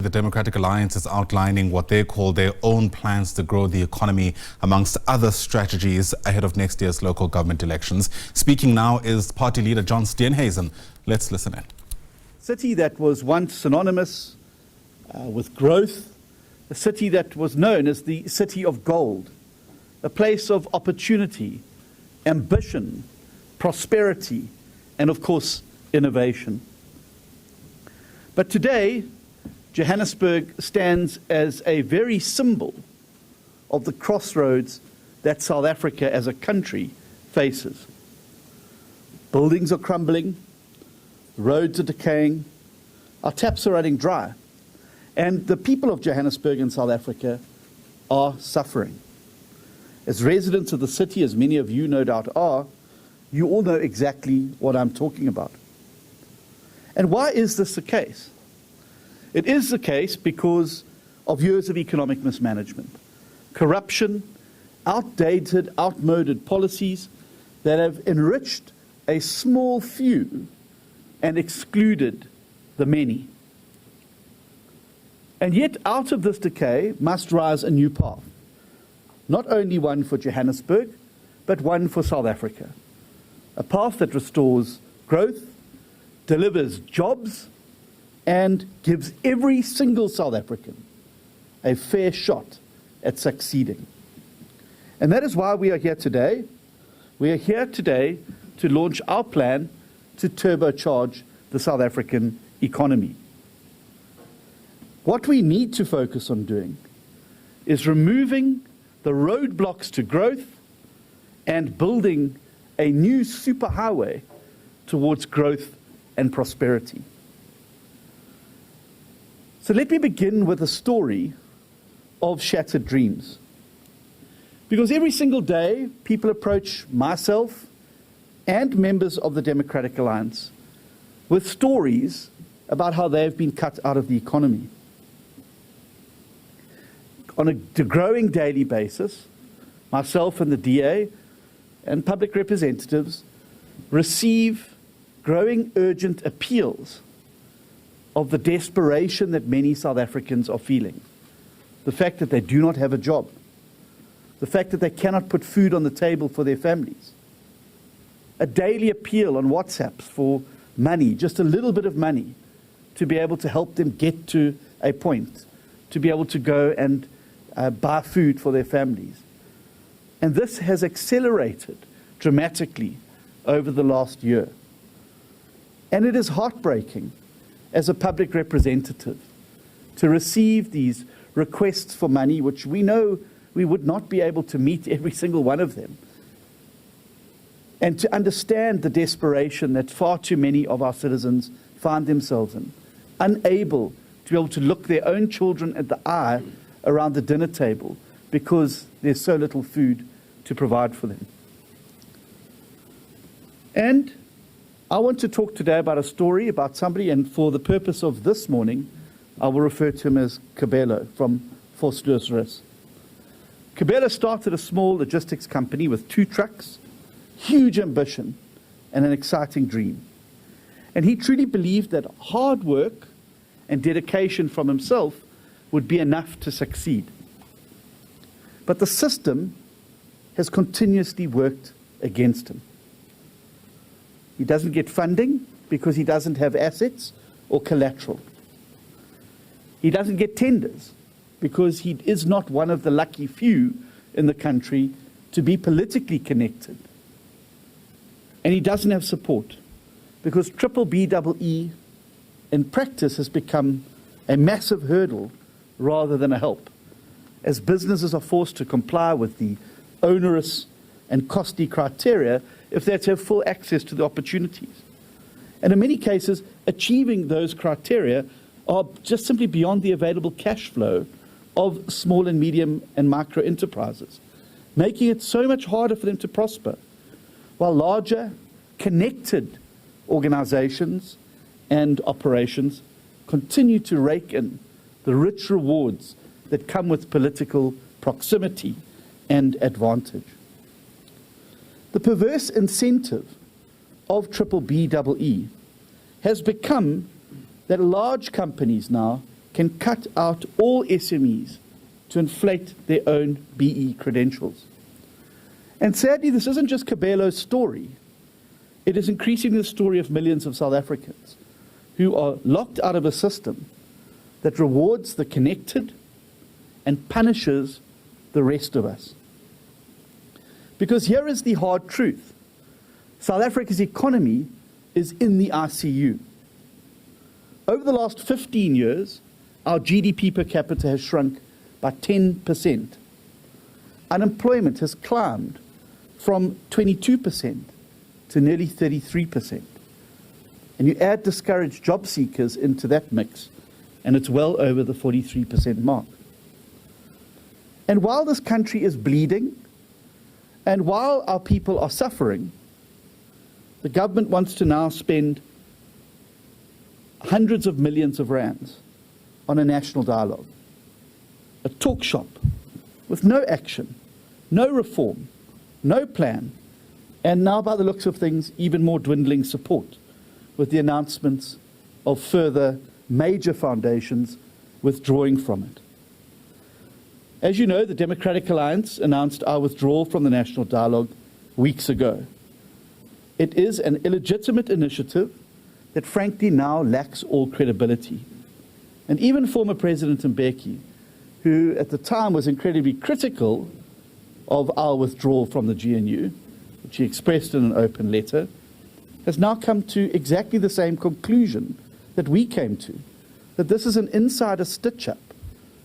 The Democratic Alliance is outlining what they call their own plans to grow the economy, amongst other strategies ahead of next year's local government elections. Speaking now is party leader John Steenhuisen. Let's listen in. City that was once synonymous with growth, a city that was known as the city of gold, a place of opportunity, ambition, prosperity, and of course, innovation. But today, Johannesburg stands as a very symbol of the crossroads that South Africa as a country faces. Buildings are crumbling, roads are decaying, our taps are running dry, and the people of Johannesburg and South Africa are suffering. As residents of the city, as many of you no doubt are, you all know exactly what I'm talking about. And why is this the case? It is the case because of years of economic mismanagement, corruption, outdated, outmoded policies that have enriched a small few and excluded the many. And yet out of this decay must rise a new path, not only one for Johannesburg, but one for South Africa, a path that restores growth, delivers jobs, and gives every single South African a fair shot at succeeding. And that is why we are here today. We are here today to launch our plan to turbocharge the South African economy. What we need to focus on doing is removing the roadblocks to growth and building a new superhighway towards growth and prosperity. So let me begin with a story of shattered dreams. Because every single day, people approach myself and members of the Democratic Alliance with stories about how they have been cut out of the economy. On a growing daily basis, myself and the DA and public representatives receive growing urgent appeals of the desperation that many South Africans are feeling. The fact that they do not have a job. The fact that they cannot put food on the table for their families. A daily appeal on WhatsApps for money, just a little bit of money, to be able to help them get to a point, to be able to go and buy food for their families. And this has accelerated dramatically over the last year. And it is heartbreaking as a public representative to receive these requests for money, which we know we would not be able to meet every single one of them, and to understand the desperation that far too many of our citizens find themselves in, unable to be able to look their own children at the eye around the dinner table because there's so little food to provide for them. And I want to talk today about a story about somebody, and for the purpose of this morning, I will refer to him as Kabelo from Vosloorus. Kabelo started a small logistics company with 2 trucks, huge ambition, and an exciting dream. And he truly believed that hard work and dedication from himself would be enough to succeed. But the system has continuously worked against him. He doesn't get funding because he doesn't have assets or collateral. He doesn't get tenders because he is not one of the lucky few in the country to be politically connected. And he doesn't have support because BBBEE in practice has become a massive hurdle rather than a help, as businesses are forced to comply with the onerous and costly criteria if they're to have full access to the opportunities. And in many cases, achieving those criteria are just simply beyond the available cash flow of small and medium and micro enterprises, making it so much harder for them to prosper, while larger, connected organizations and operations continue to rake in the rich rewards that come with political proximity and advantage. The perverse incentive of BBBEE has become that large companies now can cut out all SMEs to inflate their own BE credentials. And sadly, this isn't just Kabelo's story. It is increasingly the story of millions of South Africans who are locked out of a system that rewards the connected and punishes the rest of us. Because here is the hard truth. South Africa's economy is in the ICU. Over the last 15 years, our GDP per capita has shrunk by 10%. Unemployment has climbed from 22% to nearly 33%. And you add discouraged job seekers into that mix, and it's well over the 43% mark. And while this country is bleeding, and while our people are suffering, the government wants to now spend hundreds of millions of rands on a national dialogue, a talk shop with no action, no reform, no plan, and now, by the looks of things, even more dwindling support, with the announcements of further major foundations withdrawing from it. As you know, the Democratic Alliance announced our withdrawal from the National Dialogue weeks ago. It is an illegitimate initiative that frankly now lacks all credibility. And even former President Mbeki, who at the time was incredibly critical of our withdrawal from the GNU, which he expressed in an open letter, has now come to exactly the same conclusion that we came to, that this is an insider stitch-up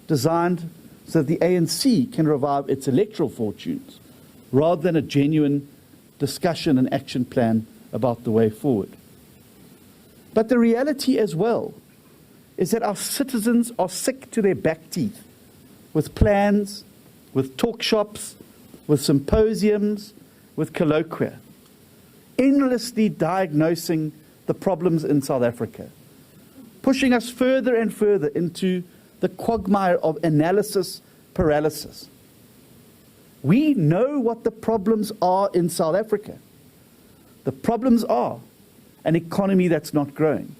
designed so that the ANC can revive its electoral fortunes rather than a genuine discussion and action plan about the way forward. But the reality as well is that our citizens are sick to their back teeth with plans, with talk shops, with symposiums, with colloquia, endlessly diagnosing the problems in South Africa, pushing us further and further into the quagmire of analysis paralysis. We know what the problems are in South Africa. The problems are an economy that's not growing.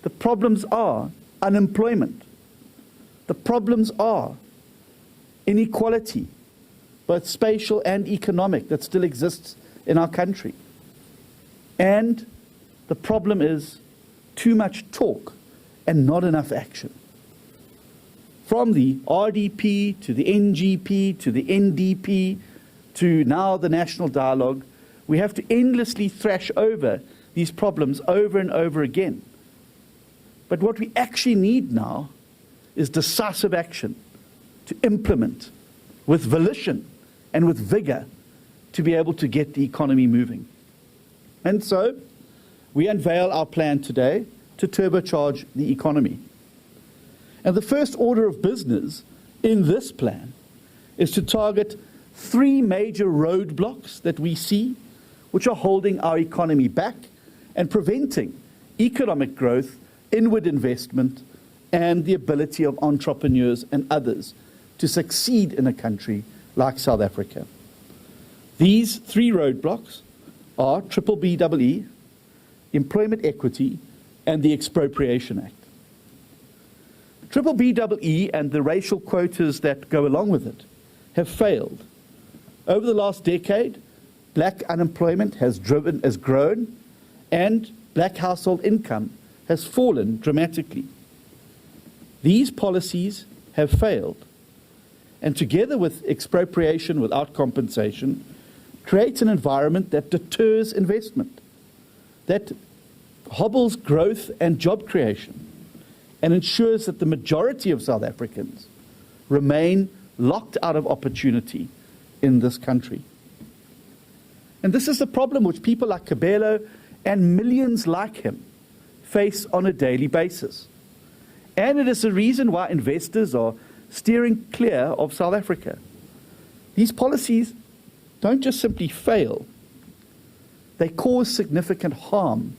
The problems are unemployment. The problems are inequality, both spatial and economic, that still exists in our country. And the problem is too much talk and not enough action. From the RDP to the NGP to the NDP to now the National Dialogue, we have to endlessly thrash over these problems over and over again. But what we actually need now is decisive action to implement with volition and with vigor to be able to get the economy moving. And so we unveil our plan today to turbocharge the economy. And the first order of business in this plan is to target three major roadblocks that we see which are holding our economy back and preventing economic growth, inward investment, and the ability of entrepreneurs and others to succeed in a country like South Africa. These three roadblocks are BBBEE, employment equity, and the Expropriation Act. BBBEE and the racial quotas that go along with it have failed. Over the last decade, black unemployment has grown, and black household income has fallen dramatically. These policies have failed, and together with expropriation without compensation, creates an environment that deters investment, that hobbles growth and job creation, and ensures that the majority of South Africans remain locked out of opportunity in this country. And this is the problem which people like Kabelo and millions like him face on a daily basis. And it is the reason why investors are steering clear of South Africa. These policies don't just simply fail, they cause significant harm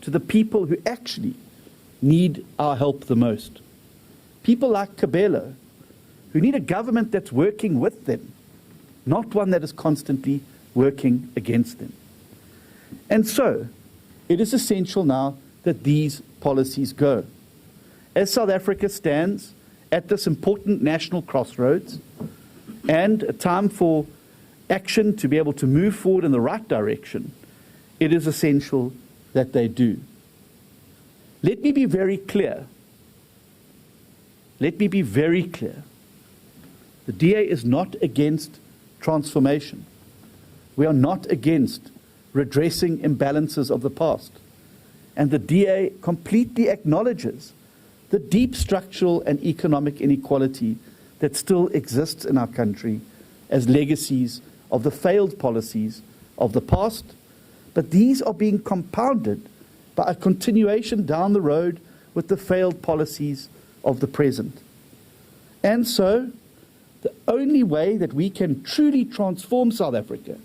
to the people who actually need our help the most. People like Kabelo, who need a government that's working with them, not one that is constantly working against them. And so, it is essential now that these policies go. as South Africa stands at this important national crossroads and a time for action to be able to move forward in the right direction, it is essential that they do. Let me be very clear. Let me be very clear. The DA is not against transformation. We are not against redressing imbalances of the past. And the DA completely acknowledges the deep structural and economic inequality that still exists in our country as legacies of the failed policies of the past, but these are being compounded by a continuation down the road with the failed policies of the present. And so, the only way that we can truly transform South Africa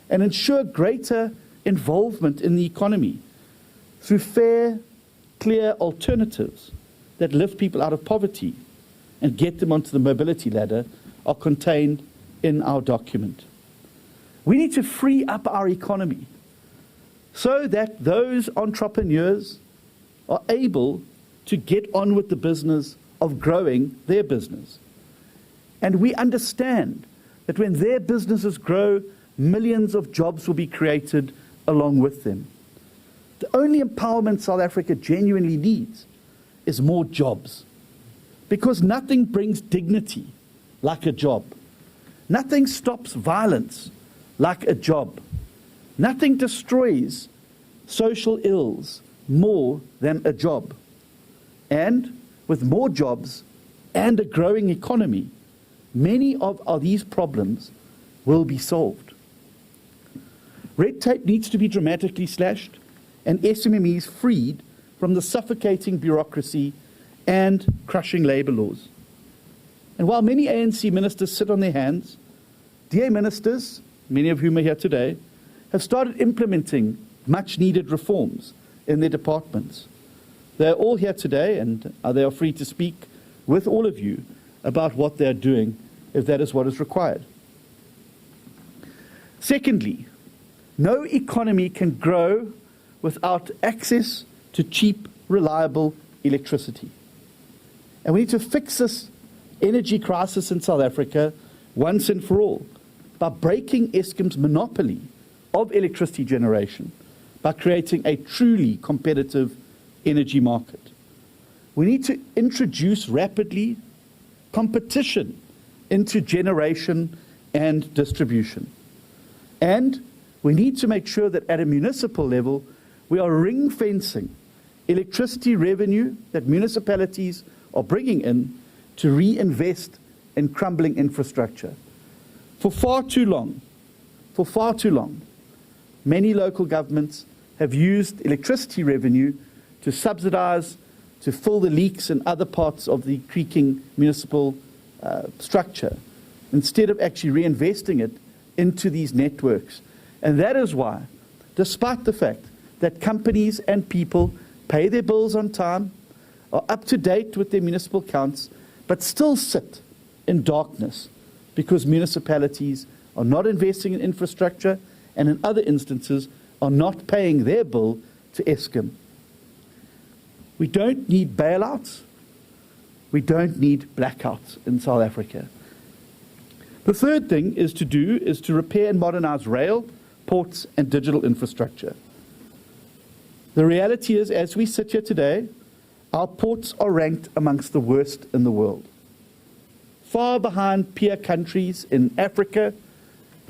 and ensure greater involvement in the economy through fair, clear alternatives that lift people out of poverty and get them onto the mobility ladder are contained in our document. We need to free up our economy so that those entrepreneurs are able to get on with the business of growing their business. And we understand that when their businesses grow, millions of jobs will be created along with them. The only empowerment South Africa genuinely needs is more jobs. Because nothing brings dignity like a job. Nothing stops violence like a job. Nothing destroys social ills more than a job. And with more jobs and a growing economy, many of these problems will be solved. Red tape needs to be dramatically slashed and SMMEs freed from the suffocating bureaucracy and crushing labour laws. And while many ANC ministers sit on their hands, DA ministers, many of whom are here today, have started implementing much-needed reforms in their departments. They're all here today, and they are free to speak with all of you about what they're doing, if that is what is required. Secondly, no economy can grow without access to cheap, reliable electricity. And we need to fix this energy crisis in South Africa once and for all by breaking Eskom's monopoly of electricity generation, by creating a truly competitive energy market. We need to introduce rapidly competition into generation and distribution. And we need to make sure that at a municipal level, we are ring-fencing electricity revenue that municipalities are bringing in to reinvest in crumbling infrastructure. For far too long, many local governments have used electricity revenue to subsidize, to fill the leaks in other parts of the creaking municipal structure, instead of actually reinvesting it into these networks. And that is why, despite the fact that companies and people pay their bills on time, are up to date with their municipal accounts, but still sit in darkness because municipalities are not investing in infrastructure and in other instances are not paying their bill to Eskom. We don't need bailouts. We don't need blackouts in South Africa. The third thing is to repair and modernize rail, ports, and digital infrastructure. The reality is, as we sit here today, our ports are ranked amongst the worst in the world. Far behind peer countries in Africa,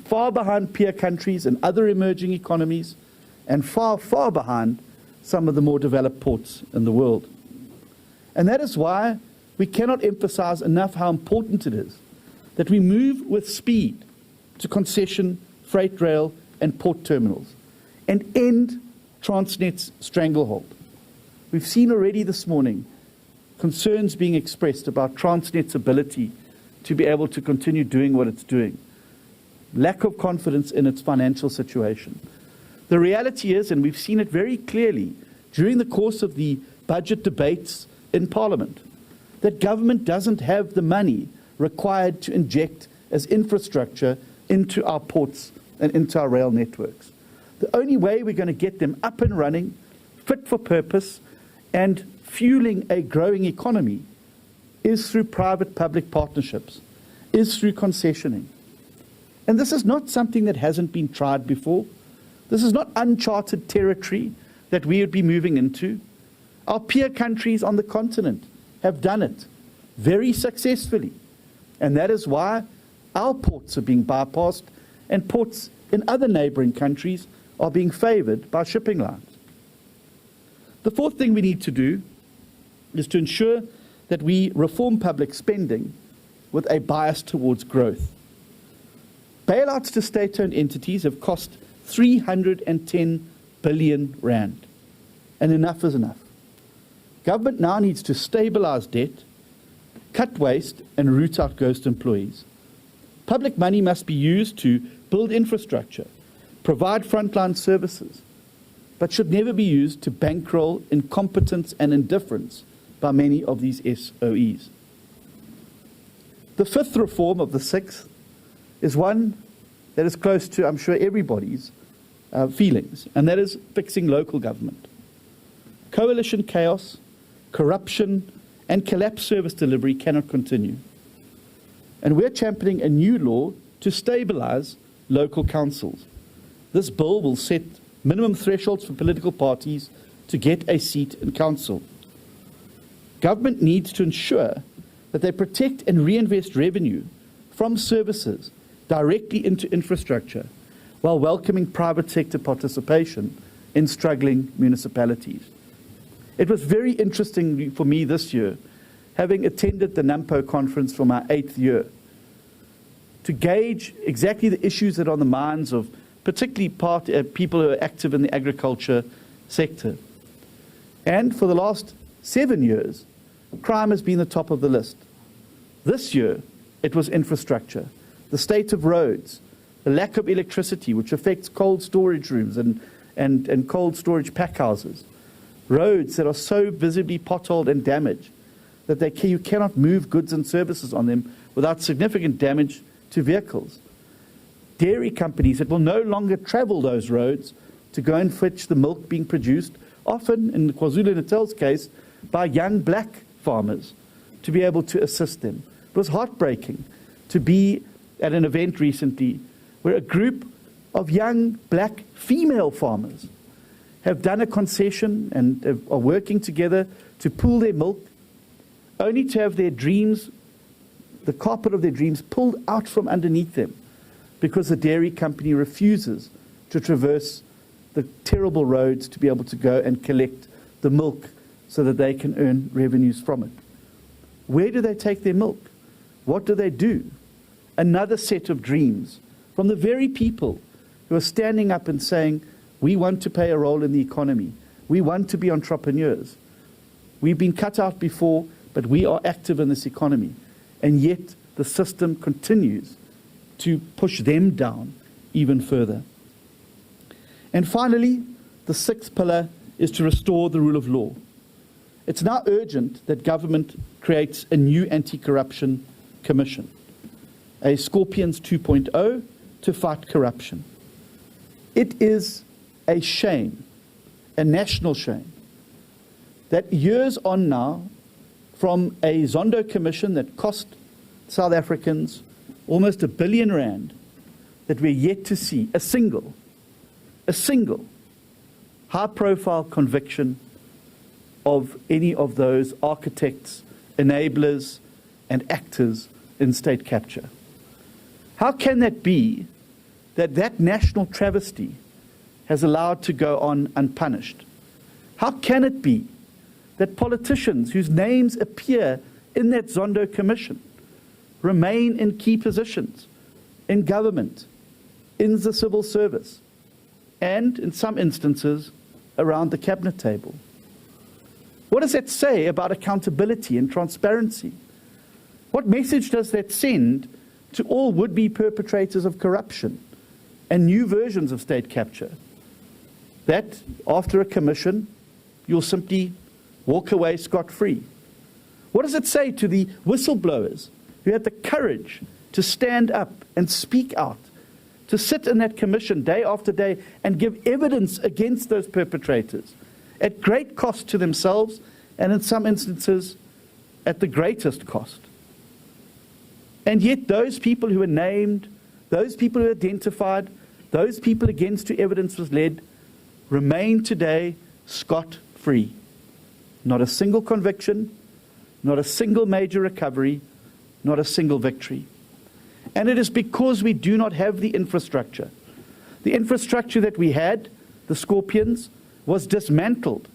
far behind peer countries in other emerging economies, and far, far behind some of the more developed ports in the world. And that is why we cannot emphasize enough how important it is that we move with speed to concession, freight rail, and port terminals, and end Transnet's stranglehold. We've seen already this morning concerns being expressed about Transnet's ability to be able to continue doing what it's doing. Lack of confidence in its financial situation. The reality is, and we've seen it very clearly during the course of the budget debates in Parliament, that government doesn't have the money required to inject as infrastructure into our ports and into our rail networks. The only way we're going to get them up and running, fit for purpose, and fueling a growing economy is through private-public partnerships, is through concessioning. And this is not something that hasn't been tried before. This is not uncharted territory that we would be moving into. Our peer countries on the continent have done it very successfully. And that is why our ports are being bypassed and ports in other neighboring countries are being favored by shipping lines. The fourth thing we need to do is to ensure that we reform public spending with a bias towards growth. Bailouts to state-owned entities have cost 310 billion rand, and enough is enough. Government now needs to stabilize debt, cut waste, and root out ghost employees. Public money must be used to build infrastructure, provide frontline services, but should never be used to bankroll incompetence and indifference by many of these SOEs. The fifth reform of the sixth is one that is close to, I'm sure, everybody's feelings, and that is fixing local government. Coalition chaos, corruption, and collapsed service delivery cannot continue. And we're championing a new law to stabilize local councils. This bill will set minimum thresholds for political parties to get a seat in council. Government needs to ensure that they protect and reinvest revenue from services directly into infrastructure while welcoming private sector participation in struggling municipalities. It was very interesting for me this year, having attended the NAMPO conference for my 8th year, to gauge exactly the issues that are on the minds of particularly people who are active in the agriculture sector. And for the last 7 years, crime has been the top of the list. This year, it was infrastructure, the state of roads, the lack of electricity, which affects cold storage rooms and cold storage pack houses, roads that are so visibly potholed and damaged that you cannot move goods and services on them without significant damage to vehicles. Dairy companies that will no longer travel those roads to go and fetch the milk being produced, often, in KwaZulu-Natal's case, by young black farmers, to be able to assist them. It was heartbreaking to be at an event recently where a group of young black female farmers have done a concession and are working together to pool their milk, only to have their dreams, the carpet of their dreams, pulled out from underneath them because the dairy company refuses to traverse the terrible roads to be able to go and collect the milk so that they can earn revenues from it. Where do they take their milk? What do they do? Another set of dreams from the very people who are standing up and saying, we want to play a role in the economy. We want to be entrepreneurs. We've been cut out before, but we are active in this economy. And yet the system continues to push them down even further. And finally, the sixth pillar is to restore the rule of law. It's now urgent that government creates a new anti-corruption commission, a Scorpions 2.0 to fight corruption. It is a shame, a national shame, that years on now, from a Zondo commission that cost South Africans almost R1 billion, that we're yet to see a single high-profile conviction of any of those architects, enablers, and actors in state capture. How can that be that national travesty has allowed to go on unpunished? How can it be that politicians whose names appear in that Zondo commission remain in key positions in government, in the civil service, and in some instances around the cabinet table? What does that say about accountability and transparency? What message does that send to all would-be perpetrators of corruption and new versions of state capture? That after a commission, you'll simply walk away scot-free. What does it say to the whistleblowers who had the courage to stand up and speak out, to sit in that commission day after day and give evidence against those perpetrators at great cost to themselves and in some instances at the greatest cost. And yet those people who were named, those people who were identified, those people against whom evidence was led, remain today scot-free. Not a single conviction, not a single major recovery, not a single victory. And it is because we do not have the infrastructure. The infrastructure that we had, the Scorpions, was dismantled.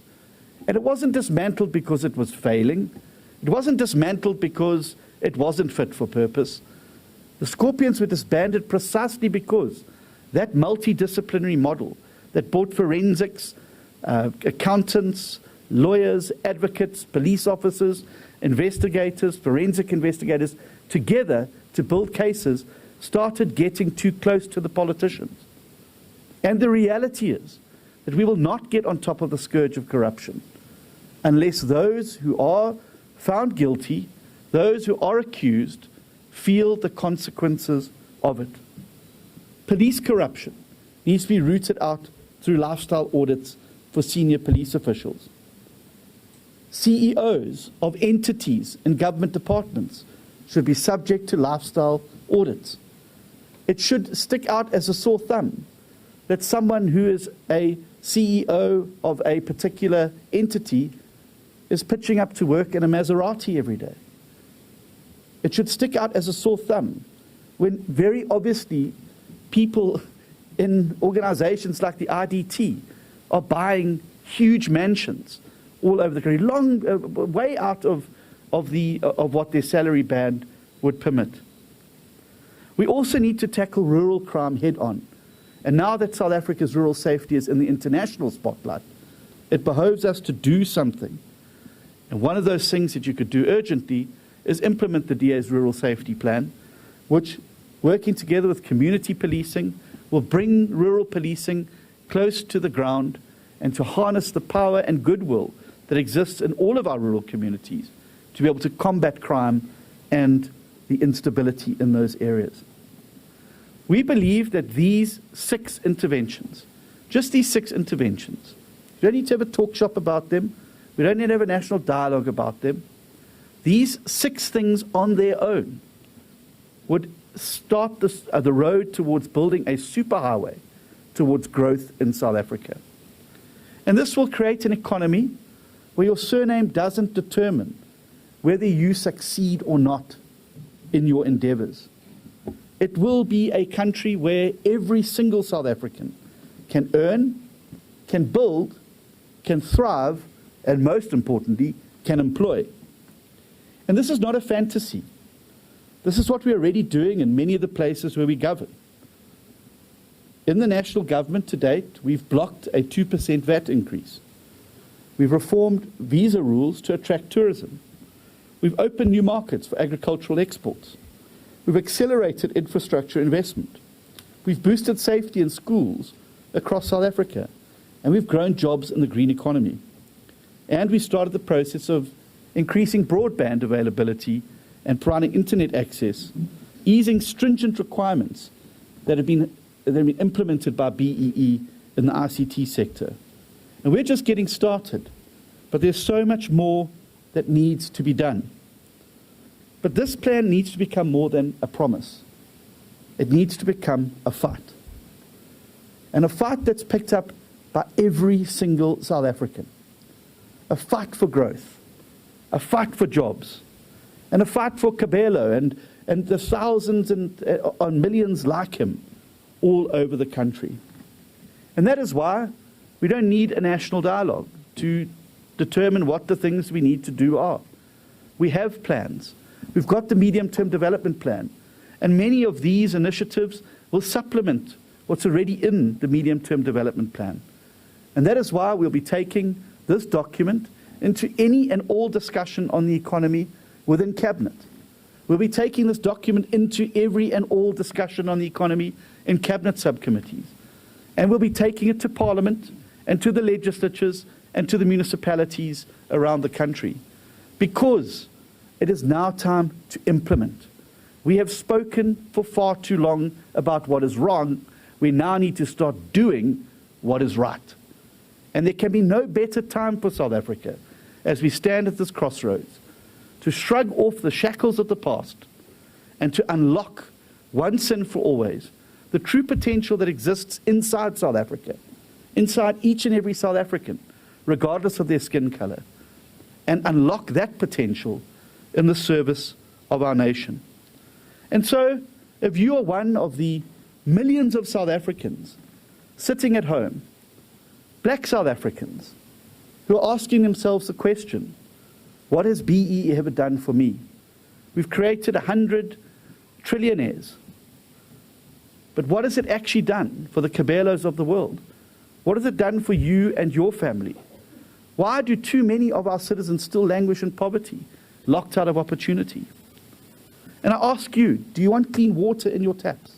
And it wasn't dismantled because it was failing. It wasn't dismantled because it wasn't fit for purpose. The Scorpions were disbanded precisely because that multidisciplinary model that brought forensics, accountants, lawyers, advocates, police officers, investigators, forensic investigators, together to build cases, started getting too close to the politicians. And the reality is that we will not get on top of the scourge of corruption unless those who are found guilty, those who are accused, feel the consequences of it. Police corruption needs to be rooted out through lifestyle audits for senior police officials. CEOs of entities in government departments should be subject to lifestyle audits. It should stick out as a sore thumb that someone who is a CEO of a particular entity is pitching up to work in a Maserati every day. It should stick out as a sore thumb when very obviously people in organizations like the IDT are buying huge mansions all over the country, way out of what their salary band would permit. We also need to tackle rural crime head on. And now that South Africa's rural safety is in the international spotlight, it behoves us to do something. And one of those things that you could do urgently is implement the DA's rural safety plan, which, working together with community policing, will bring rural policing close to the ground and to harness the power and goodwill that exists in all of our rural communities to be able to combat crime and the instability in those areas. We believe that these 6 interventions, just these 6 interventions, you don't need to have a talk shop about them, we don't need to have a national dialogue about them. These 6 things on their own would start the road towards building a superhighway towards growth in South Africa. And this will create an economy where your surname doesn't determine whether you succeed or not in your endeavors. It will be a country where every single South African can earn, can build, can thrive, and most importantly, can employ. And this is not a fantasy. This is what we're already doing in many of the places where we govern. In the national government to date, we've blocked a 2% VAT increase. We've reformed visa rules to attract tourism. We've opened new markets for agricultural exports. We've accelerated infrastructure investment. We've boosted safety in schools across South Africa. And we've grown jobs in the green economy. And we started the process of increasing broadband availability and providing internet access, easing stringent requirements that have been implemented by BEE in the ICT sector. And we're just getting started, but there's so much more that needs to be done. But this plan needs to become more than a promise. It needs to become a fight. And a fight that's picked up by every single South African. A fight for growth, a fight for jobs, and a fight for Kabelo and the thousands and millions like him all over the country. And that is why we don't need a national dialogue to determine what the things we need to do are. We have plans. We've got the medium-term development plan. And many of these initiatives will supplement what's already in the medium-term development plan. And that is why we'll be taking this document into any and all discussion on the economy within Cabinet. We'll be taking this document into every and all discussion on the economy in Cabinet subcommittees. And we'll be taking it to Parliament and to the legislatures and to the municipalities around the country. Because it is now time to implement. We have spoken for far too long about what is wrong. We now need to start doing what is right. And there can be no better time for South Africa as we stand at this crossroads, to shrug off the shackles of the past and to unlock once and for always the true potential that exists inside South Africa, inside each and every South African, regardless of their skin color, and unlock that potential in the service of our nation. And so, if you are one of the millions of South Africans sitting at home, black South Africans, who are asking themselves the question, what has BE ever done for me? We've created 100 trillionaires. But what has it actually done for the Kabelos of the world? What has it done for you and your family? Why do too many of our citizens still languish in poverty, locked out of opportunity? And I ask you, do you want clean water in your taps?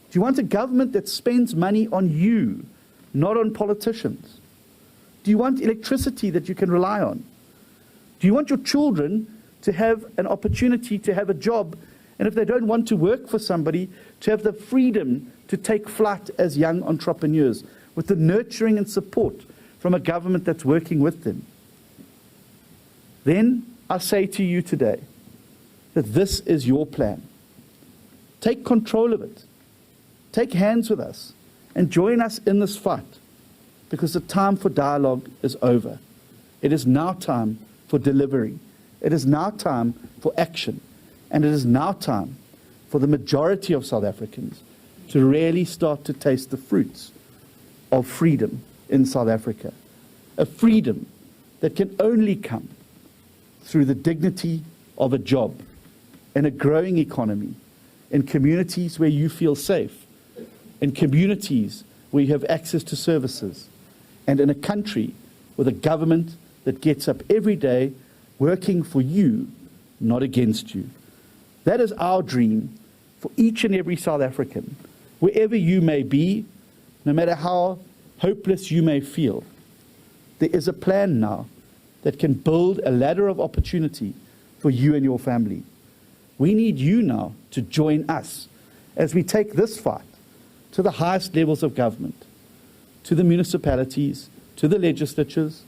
Do you want a government that spends money on you, not on politicians? Do you want electricity that you can rely on? Do you want your children to have an opportunity to have a job, and if they don't want to work for somebody, to have the freedom to take flight as young entrepreneurs, with the nurturing and support from a government that's working with them? Then I say to you today that this is your plan. Take control of it. Take hands with us and join us in this fight, because the time for dialogue is over. It is now time for delivery. It is now time for action. And it is now time for the majority of South Africans to really start to taste the fruits of freedom in South Africa. A freedom that can only come through the dignity of a job, in a growing economy, in communities where you feel safe, in communities where you have access to services, and in a country with a government that gets up every day working for you, not against you. That is our dream for each and every South African, wherever you may be, no matter how hopeless you may feel. There is a plan now that can build a ladder of opportunity for you and your family. We need you now to join us as we take this fight to the highest levels of government, to the municipalities, to the legislatures,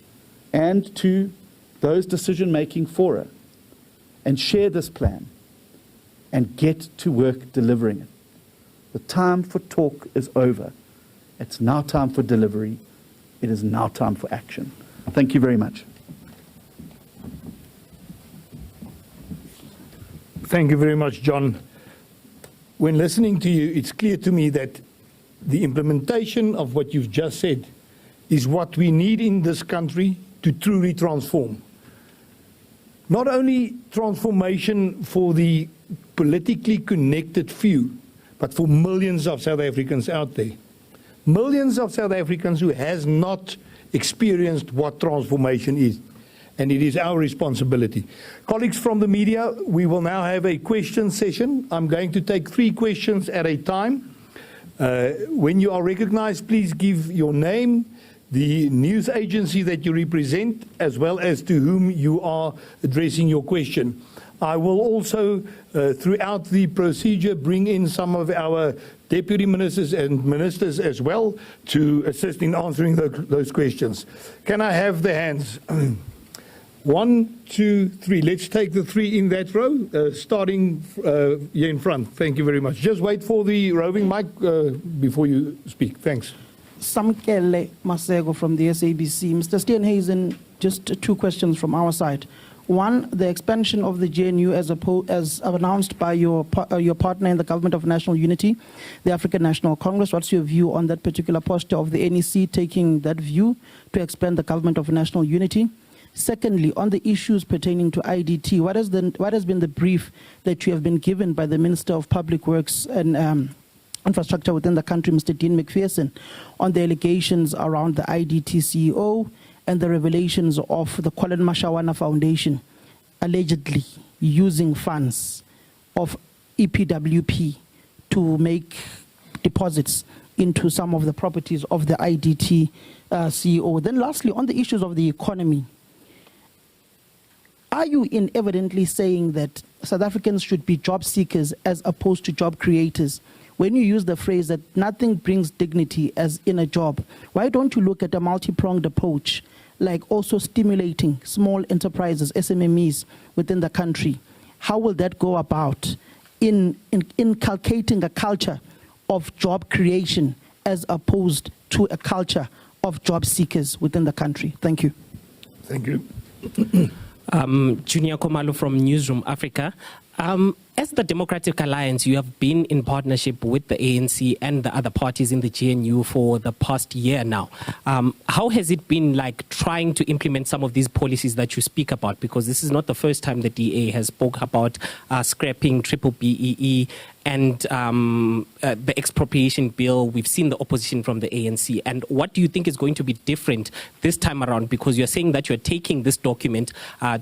and to those decision-making fora, and share this plan and get to work delivering it. The time for talk is over. It's now time for delivery. It is now time for action. Thank you very much. Thank you very much, John. When listening to you, it's clear to me that the implementation of what you've just said is what we need in this country to truly transform. Not only transformation for the politically connected few, but for millions of South Africans out there. Millions of South Africans who has not experienced what transformation is. And it is our responsibility. Colleagues from the media, we will now have a question session. I'm going to take 3 questions at a time. When you are recognized, please give your name, the news agency that you represent, as well as to whom you are addressing your question. I will also, throughout the procedure, bring in some of our deputy ministers and ministers as well to assist in answering those questions. Can I have the hands? 1, 2, 3. Let's take the 3 in that row, starting here in front. Thank you very much. Just wait for the roving mic before you speak. Thanks. Samkele Masego from the SABC. Mr. Steenhuisen, just 2 questions from our side. One, the expansion of the GNU as announced by your partner in the Government of National Unity, the African National Congress. What's your view on that particular posture of the NEC taking that view to expand the Government of National Unity? Secondly, on the issues pertaining to IDT, what has been the brief that you have been given by the Minister of Public Works and Infrastructure within the country, Mr. Dean McPherson, on the allegations around the IDT CEO and the revelations of the Colin Mashawana Foundation allegedly using funds of EPWP to make deposits into some of the properties of the IDT CEO. Then lastly, on the issues of the economy, are you evidently saying that South Africans should be job seekers as opposed to job creators? When you use the phrase that nothing brings dignity as in a job, why don't you look at a multi-pronged approach like also stimulating small enterprises, SMMEs within the country. How will that go about in inculcating a culture of job creation as opposed to a culture of job seekers within the country? Thank you. Thank you. Junior Komalo from Newsroom Africa. As the Democratic Alliance, you have been in partnership with the ANC and the other parties in the GNU for the past year now. How has it been like trying to implement some of these policies that you speak about? Because this is not the first time the DA has spoke about scrapping triple BEE and the expropriation bill. We've seen the opposition from the ANC. And what do you think is going to be different this time around? Because you're saying that you're taking this document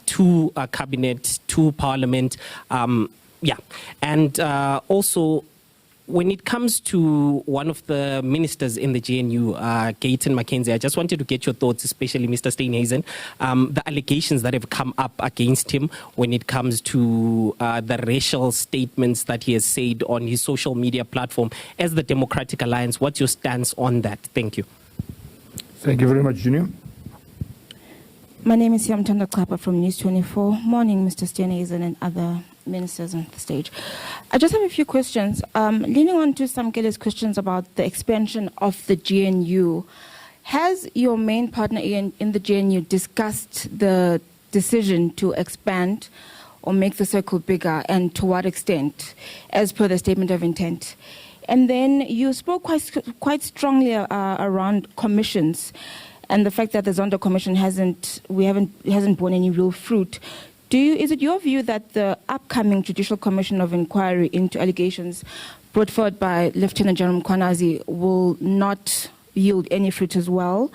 to cabinet, to parliament. And also, when it comes to one of the ministers in the GNU, Gayton Mackenzie, I just wanted to get your thoughts, especially Mr. Steenhuisen, the allegations that have come up against him when it comes to the racial statements that he has said on his social media platform. As the Democratic Alliance, what's your stance on that? Thank you. Thank you very much, Junior. My name is Yamtanda Klappa from News 24. Morning, Mr. Steenhuisen and other ministers on the stage. I just have a few questions. Leaning on to Samkele's questions about the expansion of the GNU, has your main partner in the GNU discussed the decision to expand or make the circle bigger, and to what extent, as per the statement of intent? And then you spoke quite strongly around commissions and the fact that the Zondo Commission hasn't borne any real fruit. Is it your view that the upcoming Judicial Commission of Inquiry into allegations brought forward by Lieutenant General Mkhwanazi will not yield any fruit as well?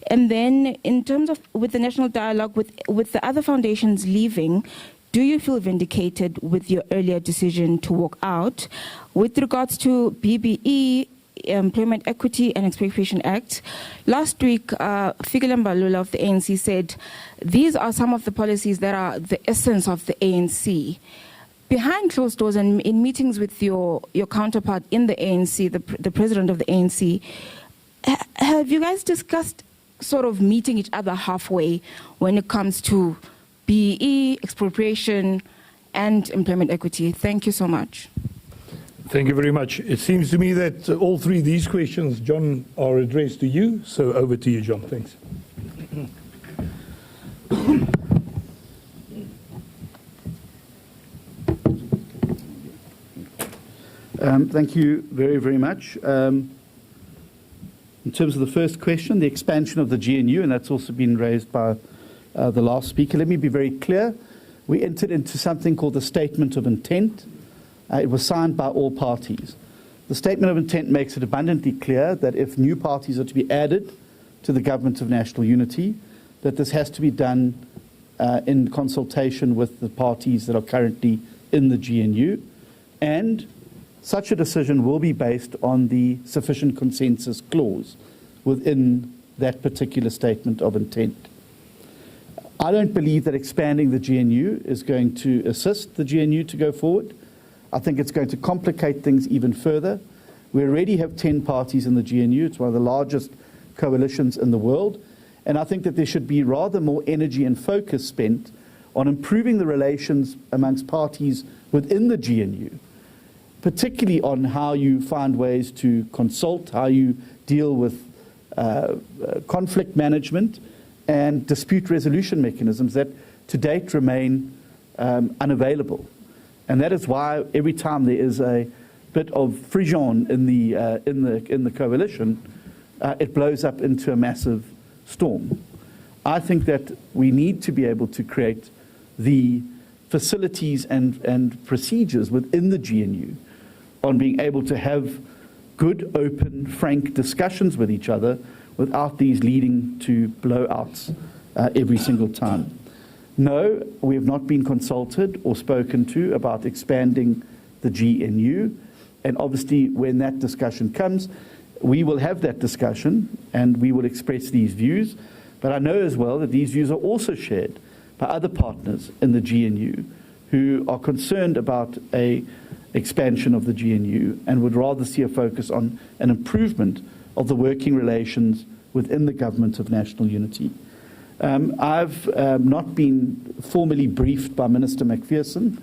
And then in terms of with the national dialogue, with the other foundations leaving, do you feel vindicated with your earlier decision to walk out? With regards to BBE, Employment Equity and Expropriation Act, last week, Fikile Mbalula of the ANC said, these are some of the policies that are the essence of the ANC. Behind closed doors and in meetings with your counterpart in the ANC, the president of the ANC, have you guys discussed sort of meeting each other halfway when it comes to BEE, expropriation, and employment equity? Thank you so much. Thank you very much. It seems to me that all three of these questions, John, are addressed to you. So over to you, John. Thanks. Thank you very, very much. In terms of the first question, the expansion of the GNU, and that's also been raised by the last speaker, let me be very clear. We entered into something called the Statement of Intent. It was signed by all parties. The Statement of Intent makes it abundantly clear that if new parties are to be added to the Government of National Unity, that this has to be done in consultation with the parties that are currently in the GNU, and such a decision will be based on the sufficient consensus clause within that particular Statement of Intent. I don't believe that expanding the GNU is going to assist the GNU to go forward. I think it's going to complicate things even further. We already have 10 parties in the GNU. It's one of the largest coalitions in the world. And I think that there should be rather more energy and focus spent on improving the relations amongst parties within the GNU, particularly on how you find ways to consult, how you deal with conflict management and dispute resolution mechanisms that to date remain unavailable. And that is why every time there is a bit of frisson in the coalition, it blows up into a massive storm. I think that we need to be able to create the facilities and procedures within the GNU on being able to have good, open, frank discussions with each other without these leading to blowouts every single time. No, we have not been consulted or spoken to about expanding the GNU. And obviously, when that discussion comes, we will have that discussion and we will express these views. But I know as well that these views are also shared by other partners in the GNU who are concerned about an expansion of the GNU and would rather see a focus on an improvement of the working relations within the Government of National Unity. I've not been formally briefed by Minister McPherson,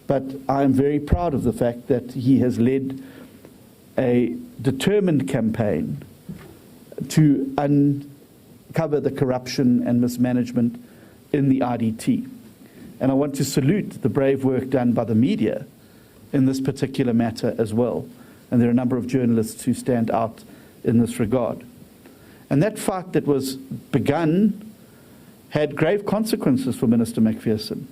but I am very proud of the fact that he has led a determined campaign to uncover the corruption and mismanagement in the IDT. And I want to salute the brave work done by the media in this particular matter as well. And there are a number of journalists who stand out in this regard. And that fight that was begun had grave consequences for Minister McPherson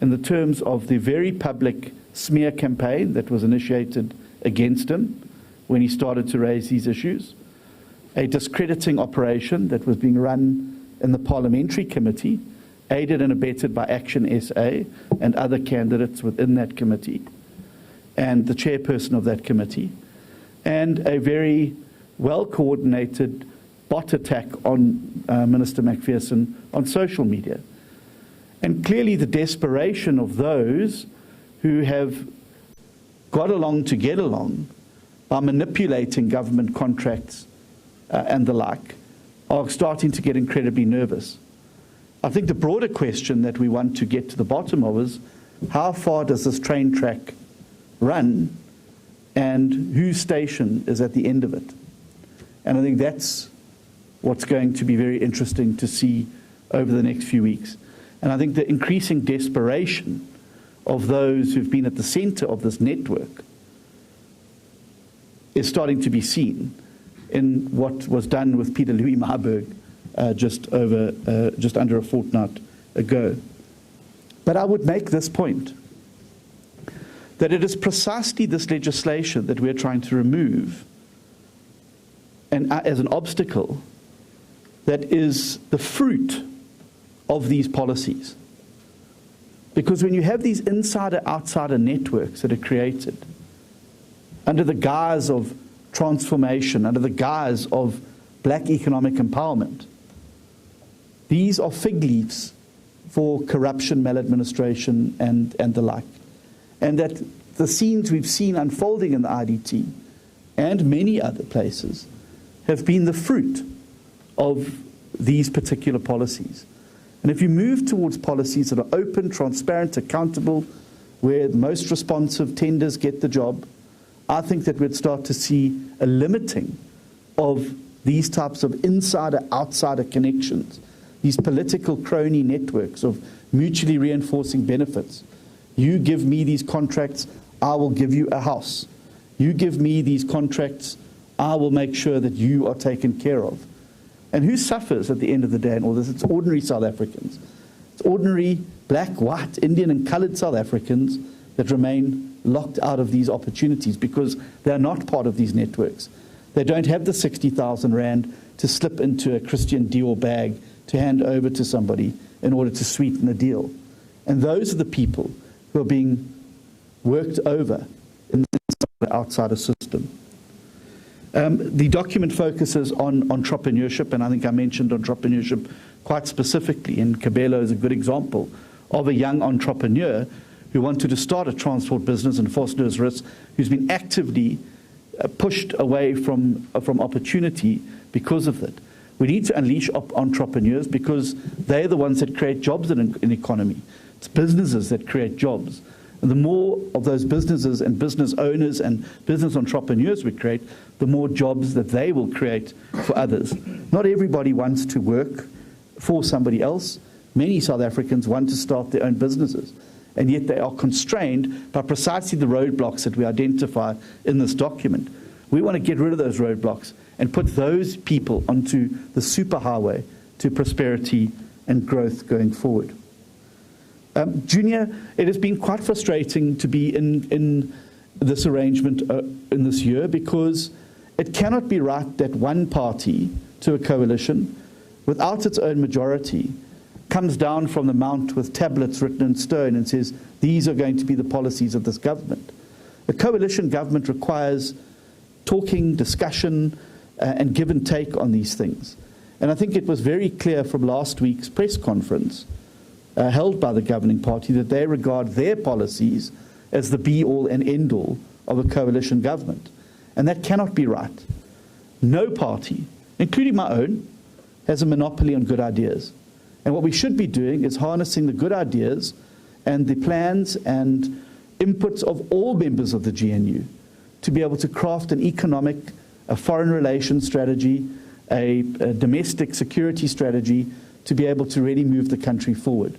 in the terms of the very public smear campaign that was initiated against him when he started to raise these issues, a discrediting operation that was being run in the parliamentary committee, aided and abetted by Action SA and other candidates within that committee, and the chairperson of that committee, and a very well-coordinated bot attack on Minister McPherson on social media. And clearly the desperation of those who have got along to get along by manipulating government contracts and the like are starting to get incredibly nervous. I think the broader question that we want to get to the bottom of is, how far does this train track run and whose station is at the end of it? And I think that's what's going to be very interesting to see over the next few weeks. And I think the increasing desperation of those who've been at the center of this network is starting to be seen in what was done with Peter Louis Marburg just under a fortnight ago. But I would make this point, that it is precisely this legislation that we're trying to remove and as an obstacle that is the fruit of these policies. Because when you have these insider-outsider networks that are created under the guise of transformation, under the guise of black economic empowerment, these are fig leaves for corruption, maladministration, and the like. And that the scenes we've seen unfolding in the IDT and many other places have been the fruit of these particular policies. And if you move towards policies that are open, transparent, accountable, where the most responsive tenders get the job, I think that we'd start to see a limiting of these types of insider-outsider connections, these political crony networks of mutually reinforcing benefits. You give me these contracts, I will give you a house. You give me these contracts, I will make sure that you are taken care of. And who suffers at the end of the day in all this? It's ordinary South Africans. It's ordinary black, white, Indian and coloured South Africans that remain locked out of these opportunities because they're not part of these networks. They don't have the 60,000 Rand to slip into a Christian Dior bag to hand over to somebody in order to sweeten a deal. And those are the people who are being worked over in the outsider system. The document focuses on entrepreneurship, and I think I mentioned entrepreneurship quite specifically, and Kabelo is a good example of a young entrepreneur who wanted to start a transport business in Vosloorus, who's been actively pushed away from opportunity because of that. We need to unleash entrepreneurs because they're the ones that create jobs in an economy. It's businesses that create jobs. And the more of those businesses and business owners and business entrepreneurs we create, the more jobs that they will create for others. Not everybody wants to work for somebody else. Many South Africans want to start their own businesses, and yet they are constrained by precisely the roadblocks that we identify in this document. We want to get rid of those roadblocks and put those people onto the superhighway to prosperity and growth going forward. Junior, it has been quite frustrating to be in this arrangement in this year, because it cannot be right that one party to a coalition, without its own majority, comes down from the mount with tablets written in stone and says, these are going to be the policies of this government. A coalition government requires talking, discussion, and give and take on these things. And I think it was very clear from last week's press conference held by the governing party that they regard their policies as the be-all and end-all of a coalition government. And that cannot be right. No party, including my own, has a monopoly on good ideas. And what we should be doing is harnessing the good ideas and the plans and inputs of all members of the GNU to be able to craft an economic, a foreign relations strategy, a domestic security strategy to be able to really move the country forward.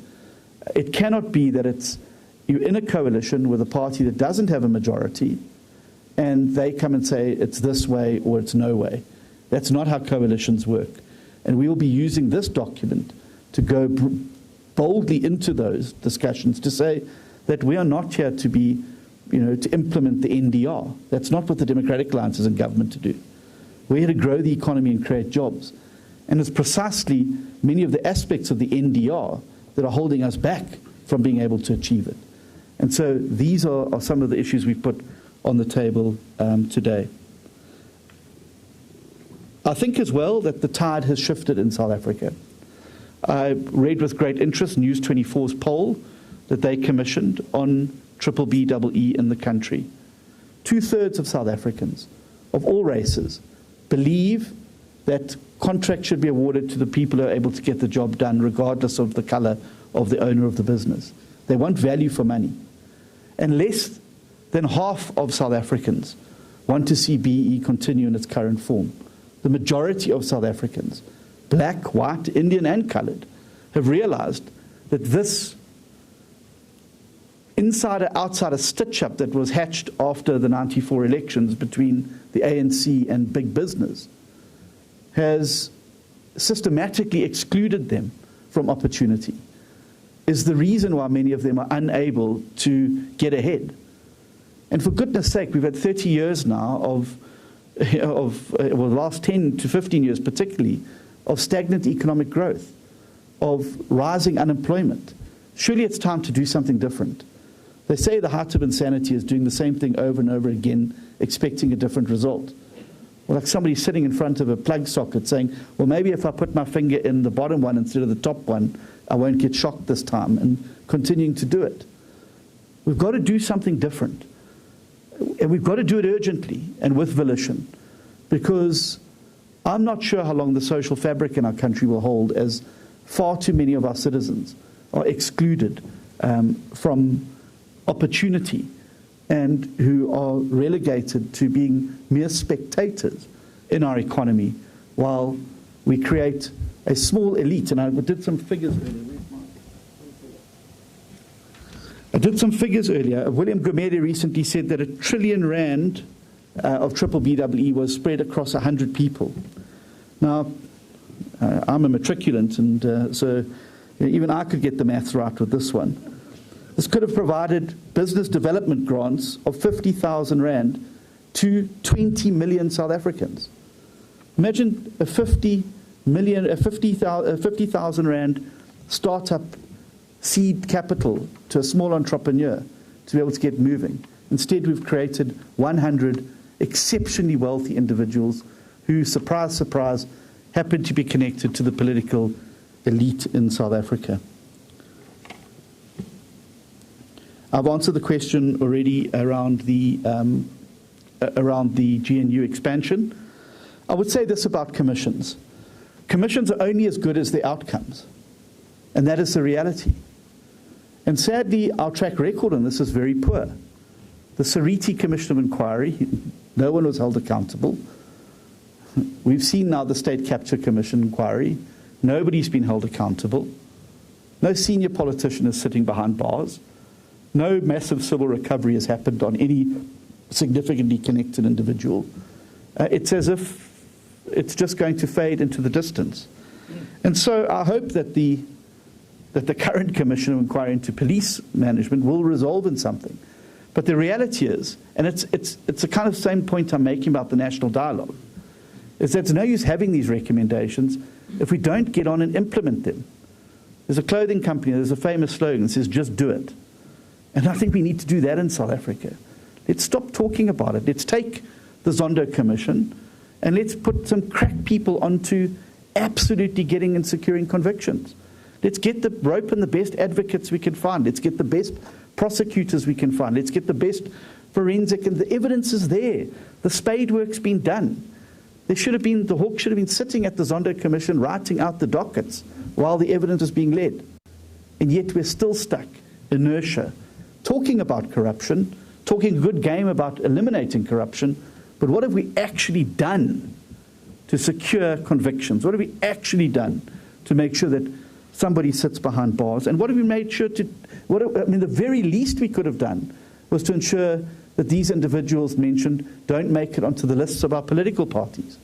It cannot be that you're in a coalition with a party that doesn't have a majority and they come and say it's this way or it's no way. That's not how coalitions work. And we will be using this document to go boldly into those discussions to say that we are not here to be, to implement the NDR. That's not what the Democratic Alliance is in government to do. We're here to grow the economy and create jobs. And it's precisely many of the aspects of the NDR that are holding us back from being able to achieve it. And so these are some of the issues we've put on the table today. I think as well that the tide has shifted in South Africa. I read with great interest News 24's poll that they commissioned on BBBEE in the country. 2/3 of South Africans, of all races, believe that contracts should be awarded to the people who are able to get the job done, regardless of the color of the owner of the business. They want value for money. And less than half of South Africans want to see BEE continue in its current form. The majority of South Africans, black, white, Indian, and colored, have realized that this insider-outsider stitch-up that was hatched after the '94 elections between the ANC and big business has systematically excluded them from opportunity, is the reason why many of them are unable to get ahead. And for goodness sake, we've had 30 years now of the last 10 to 15 years particularly, of stagnant economic growth, of rising unemployment. Surely it's time to do something different. They say the height of insanity is doing the same thing over and over again, expecting a different result. Or like somebody sitting in front of a plug socket saying, well, maybe if I put my finger in the bottom one instead of the top one, I won't get shocked this time, and continuing to do it. We've got to do something different. And we've got to do it urgently and with volition, because I'm not sure how long the social fabric in our country will hold, as far too many of our citizens are excluded from opportunity and who are relegated to being mere spectators in our economy while we create a small elite. And I did some figures earlier. William Gumede recently said that R1 trillion of BBBEE was spread across 100 people. Now, I'm a matriculant, and so even I could get the maths right with this one. This could have provided business development grants of 50,000 rand to 20 million South Africans. Imagine a 50,000 rand startup seed capital to a small entrepreneur to be able to get moving. Instead, we've created 100 exceptionally wealthy individuals who, surprise, surprise, happen to be connected to the political elite in South Africa. I've answered the question already around the GNU expansion. I would say this about commissions. Commissions are only as good as the outcomes, and that is the reality. And sadly, our track record on this is very poor. The Sariti Commission of Inquiry, no one was held accountable. We've seen now the State Capture Commission inquiry. Nobody's been held accountable. No senior politician is sitting behind bars. No massive civil recovery has happened on any significantly connected individual. It's as if it's just going to fade into the distance. And so I hope that the current Commission of Inquiry into police management will resolve in something. But the reality is, and it's the kind of same point I'm making about the national dialogue, is that it's no use having these recommendations if we don't get on and implement them. There's a clothing company, there's a famous slogan that says, just do it. And I think we need to do that in South Africa. Let's stop talking about it. Let's take the Zondo Commission and let's put some crack people onto absolutely getting and securing convictions. Let's get the rope and the best advocates we can find. Let's get the best prosecutors we can find. Let's get the best forensic, and the evidence is there. The spade work's been done. The Hawk should have been sitting at the Zondo Commission writing out the dockets while the evidence was being led. And yet we're still stuck, inertia, talking about corruption, talking a good game about eliminating corruption, but what have we actually done to secure convictions? What have we actually done to make sure that somebody sits behind bars? And what have we made sure to, the very least we could have done was to ensure that these individuals mentioned don't make it onto the lists of our political parties,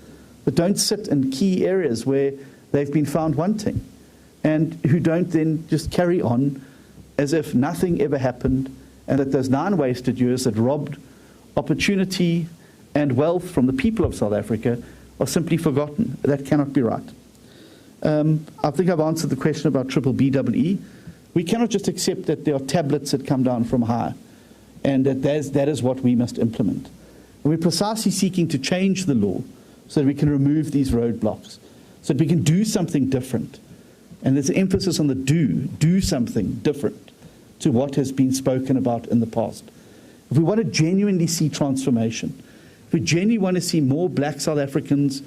that don't sit in key areas where they've been found wanting, and who don't then just carry on as if nothing ever happened, and that those 9 wasted years that robbed opportunity and wealth from the people of South Africa are simply forgotten. That cannot be right. I think I've answered the question about BBBEE. We cannot just accept that there are tablets that come down from high, and that is what we must implement. And we're precisely seeking to change the law so that we can remove these roadblocks, so that we can do something different. And there's an emphasis on the do something different to what has been spoken about in the past. If we want to genuinely see transformation, if we genuinely want to see more black South Africans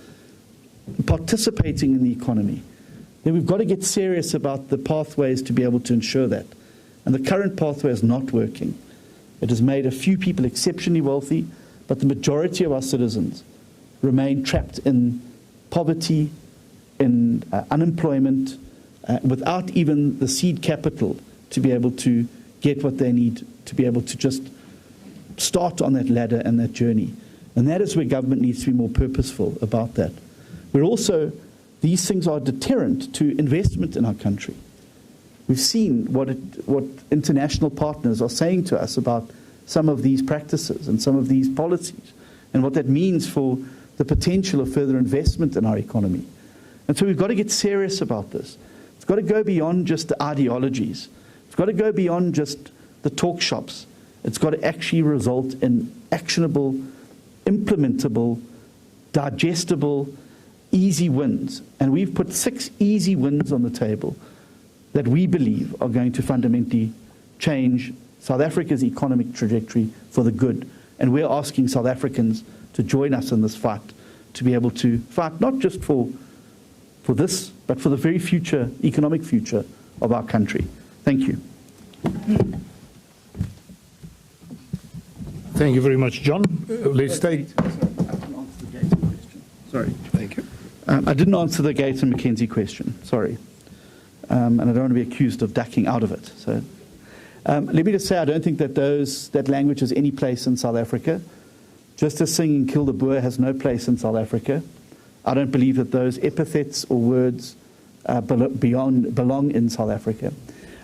participating in the economy, then we've got to get serious about the pathways to be able to ensure that. And the current pathway is not working. It has made a few people exceptionally wealthy, but the majority of our citizens remain trapped in poverty, in unemployment, without even the seed capital to be able to get what they need to be able to just start on that ladder and that journey. And that is where government needs to be more purposeful about that. We're also, these things are a deterrent to investment in our country. We've seen what international partners are saying to us about some of these practices and some of these policies, and what that means for the potential of further investment in our economy. And so we've got to get serious about this. It's got to go beyond just the ideologies. It's got to go beyond just the talk shops. It's got to actually result in actionable, implementable, digestible, easy wins. And we've put 6 easy wins on the table that we believe are going to fundamentally change South Africa's economic trajectory for the good. And we're asking South Africans to join us in this fight, to be able to fight not just for this, but for the very future, economic future of our country. Thank you. Thank you very much, John. Let's take... Sorry. Thank you. I didn't answer the Gates and McKenzie question. Sorry. And I don't want to be accused of ducking out of it. So let me just say I don't think that that language has any place in South Africa. Just as singing Kill the Boer has no place in South Africa, I don't believe that those epithets or words belong in South Africa.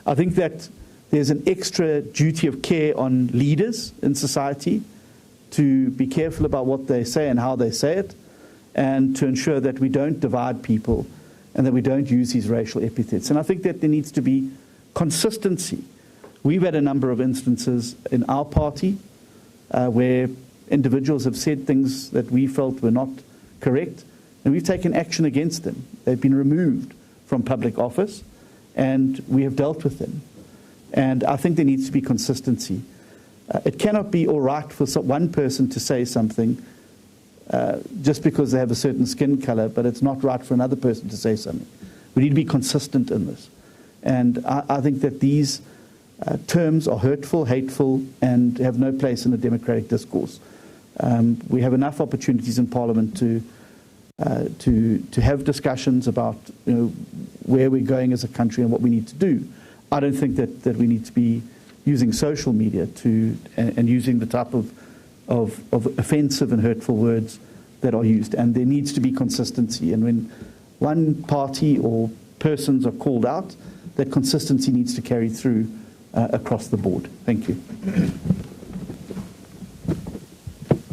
I think that there's an extra duty of care on leaders in society to be careful about what they say and how they say it, and to ensure that we don't divide people and that we don't use these racial epithets. And I think that there needs to be consistency. We've had a number of instances in our party where individuals have said things that we felt were not correct, and we've taken action against them. They've been removed from public office, and we have dealt with them. And I think there needs to be consistency. It cannot be all right for one person to say something just because they have a certain skin color, but it's not right for another person to say something. We need to be consistent in this. And I think that these terms are hurtful, hateful, and have no place in a democratic discourse. We have enough opportunities in Parliament to have discussions about where we're going as a country and what we need to do. I don't think that we need to be using social media and using the type of offensive and hurtful words that are used. And there needs to be consistency. And when one party or persons are called out, that consistency needs to carry through across the board. Thank you.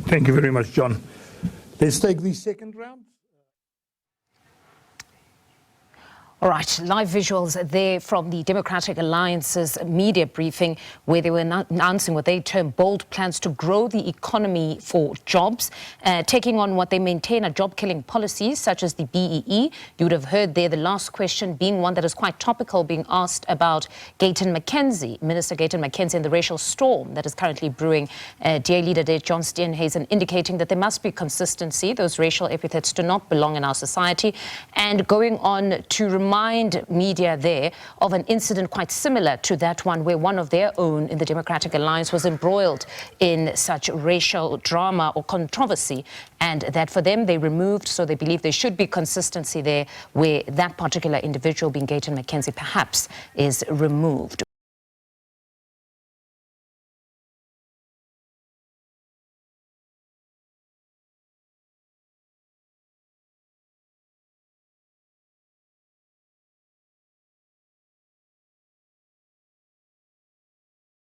Thank you very much, John. Let's take the second round. All right, live visuals there from the Democratic Alliance's media briefing, where they were announcing what they term bold plans to grow the economy for jobs, taking on what they maintain are job-killing policies such as the BEE. You would have heard there the last question being one that is quite topical, being asked about Gayton McKenzie, Minister Gayton McKenzie, and the racial storm that is currently brewing. DA leader there, John Steenhuisen, indicating that there must be consistency. Those racial epithets do not belong in our society, and going on to remind media there of an incident quite similar to that one, where one of their own in the Democratic Alliance was embroiled in such racial drama or controversy, and that for them they removed, so they believe there should be consistency there, where that particular individual, being Gayton McKenzie, perhaps is removed.